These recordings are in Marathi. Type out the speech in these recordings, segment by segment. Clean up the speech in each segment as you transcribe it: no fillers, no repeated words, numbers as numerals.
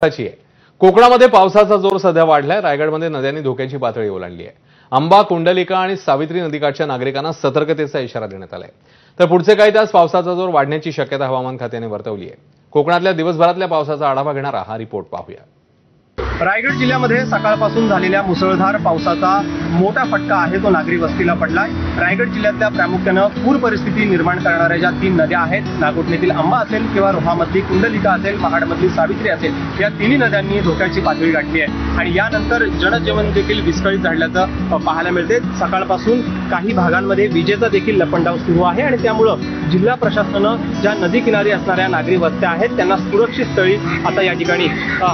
आहे। कोकणामध्ये पावसाचा जोर सध्या वाढलाय। रायगडमध्ये नद्यांनी धोक्याची पातळी ओलांडली आहे। अंबा, कुंडलिका आणि सावित्री नदीकाठच्या नागरिकांना सतर्कतेचा इशारा देण्यात आलाय। तर पुढचे काही तास पावसाचा जोर वाढण्याची शक्यता हवामान खात्याने वर्तवली आहे। कोकणातल्या दिवसभरातल्या पावसाचा आढावा घेणारा हा रिपोर्ट पाहूया। रायगड जिल्ह्यामध्ये सकाळपासून झालेल्या मुसळधार पावसाचा मोठा फटका आहे तो नागरी वस्तीला पडलाय। रायगड जिल्ह्यातल्या प्रामुख्यानं पूर परिस्थिती निर्माण करणाऱ्या ज्या 3 नद्या आहेत, नागोठणेतील अंबा असेल किंवा रोहामधली कुंडलिका असेल, महाडमधली सावित्री असेल, या तिन्ही नद्यांनी धोक्याची पातळी गाठली आहे आणि यानंतर जनजीवन देखील विस्कळीत झाल्याचं पाहायला मिळते। सकाळपासून काही भागांमध्ये विजेचा देखील लपंडाव सुरू आहे आणि त्यामुळं जिल्हा प्रशासनानं ज्या नदी किनारी असणाऱ्या नागरी वस्त्या आहेत त्यांना सुरक्षित स्थळी आता या ठिकाणी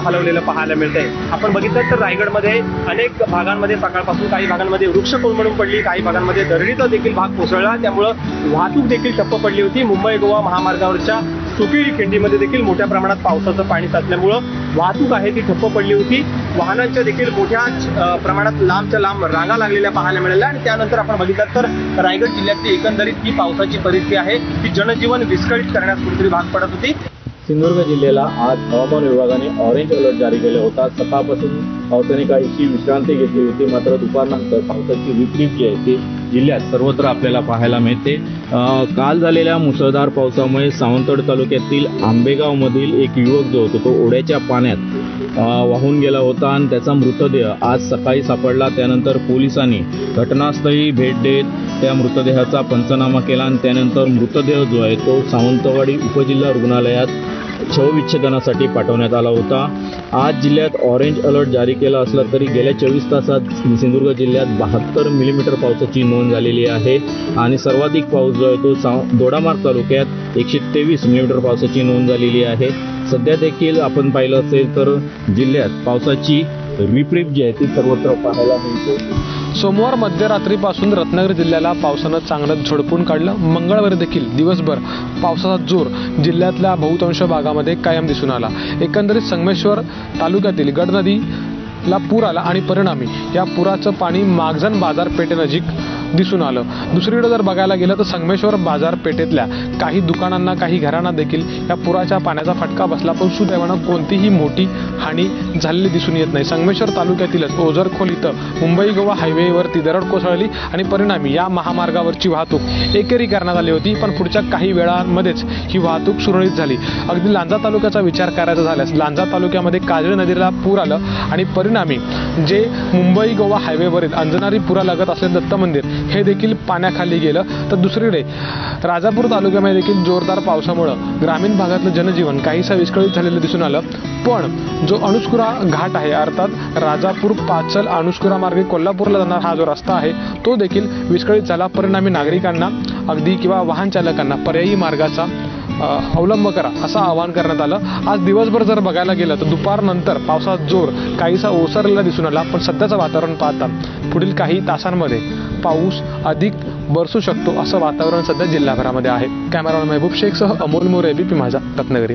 हलवलेलं पाहायला मिळतंय। आपण बघितलं तर रायगडमध्ये अनेक भागांमध्ये सकाळपासून काही भागांमध्ये वृक्ष कोसळून पडली, काही भागांमध्ये दरडीचा देखील भाग कोसळला, त्यामुळं वाहतूक देखील ठप्प पडली होती। मुंबई गोवा महामार्गावरच्या सुकिरी खिंडीमध्ये देखील मोठ्या प्रमाणात पावसाचं पाणी साचल्यामुळं वाहतूक आहे ती ठप्प पडली होती। वाहनांच्या देखील मोठ्या प्रमाणात लांबच्या लांब रांगा लागलेल्या पाहायला मिळाल्या आणि त्यानंतर आपण बघितलं तर रायगड जिल्ह्यातली एकंदरीत ही पावसाची परिस्थिती आहे ती जनजीवन विस्कळीत करण्यास कुठेतरी भाग पडत होती। सिंधुदुर्ग जिल्ह्याला आज हवामान विभागाने ऑरेंज अलर्ट जारी केला होता। सकाळपासून पावसाने काहीशी विश्रांती घेतली होती, मात्र दुपारनंतर पावसाची रिपरिप जी आहे ती जिल्ह्यात सर्वत्र आपल्याला पाहायला मिळते। काल झालेल्या मुसळधार पावसामुळे सावंतवाडी तालुक्यातील आंबेगावमधील एक युवक जो होता तो ओढ्याच्या पाण्यात वाहून गेला होता आणि त्याचा मृतदेह आज सकाळी सापडला। त्यानंतर पोलिसांनी घटनास्थळी भेट देत त्या मृतदेहाचा पंचनामा केला आणि त्यानंतर मृतदेह जो आहे तो सावंतवाडी उपजिल्हा रुग्णालयात शवविच्छेदनासाठी पाठवण्यात आला होता। आज जिल्ह्यात ऑरेंज अलर्ट जारी केला असला तरी गेल्या 24 तासात सिंधुदुर्ग जिल्ह्यात 72 मिलीमीटर पावसाची नोंद झालेली आहे आणि सर्वाधिक पाऊस जो आहे तो दोडामार्ग तालुक्यात 123 मिलीमीटर पावसाची नोंद झालेली आहे। सध्या देखील आपण पाहिलं असेल तर जिल्ह्यात पावसाची रिपरिप जी आहे ती सर्वत्र पाहायला मिळते। सोमवार मध्यरात्रीपासून रत्नागिरी जिल्ह्याला पावसानं चांगलं झोडपून काढलं। मंगळवारी देखील दिवसभर पावसाचा जोर जिल्ह्यातल्या बहुतांश भागामध्ये कायम दिसून आला। एकंदरीत संगमेश्वर तालुक्यातील गड नदीला पूर आला आणि परिणामी या पुराचं पाणी मागजन बाजारपेठेनजीक दिसून आलं। दुसरीकडे जर बघायला गेलं तर संगमेश्वर बाजारपेठेतल्या काही दुकानांना, काही घरांना देखील या पुराच्या पाण्याचा फटका बसला, पण सुदैवानं कोणतीही मोठी हानी झालेली दिसून येत नाही। संगमेश्वर तालुक्यातीलच ओझरखोल इथं मुंबई गोवा हायवेवरती दरड कोसळली आणि परिणामी या महामार्गावरची वाहतूक एकेरी करण्यात आली होती, पण पुढच्या काही वेळांमध्येच ही वाहतूक सुरळीत झाली। अगदी लांजा तालुक्याचा विचार करायचा झाल्यास लांजा तालुक्यामध्ये काजळी नदीला पूर आलं आणि परिणामी जे मुंबई गोवा हायवेवरील अंजनारी पुरालगत असलेले दत्त मंदिर हे देखील पाण्याखाली गेलं। तर दुसरीकडे राजापूर तालुक्यामध्ये देखील जोरदार पावसामुळं ग्रामीण भागातलं जनजीवन काहीसं विस्कळीत झालेलं दिसून आलं। पण जो अणुस्कुरा घाट आहे, अर्थात राजापूर पाचल अणुस्कुरा मार्गे कोल्हापूरला जाणारा हा जो रस्ता आहे तो देखील विस्कळीत झाला। परिणामी नागरिकांना अगदी किंवा वाहन चालकांना पर्यायी मार्गाचा अवलंब करा असं आवाहन करण्यात आलं। आज दिवसभर जर बघायला गेलं तर दुपारनंतर पावसाचा जोर काहीसा ओसरलेला दिसून आला, पण सध्याचं वातावरण पाहता पुढील काही तासांमध्ये पाऊस अधिक बरसू शकतो असं वातावरण सध्या जिल्हाभरामध्ये आहे। कॅमेरामॅन महबूब शेखसह अमोल मोरे, एबीपी माझा, रत्नागिरी।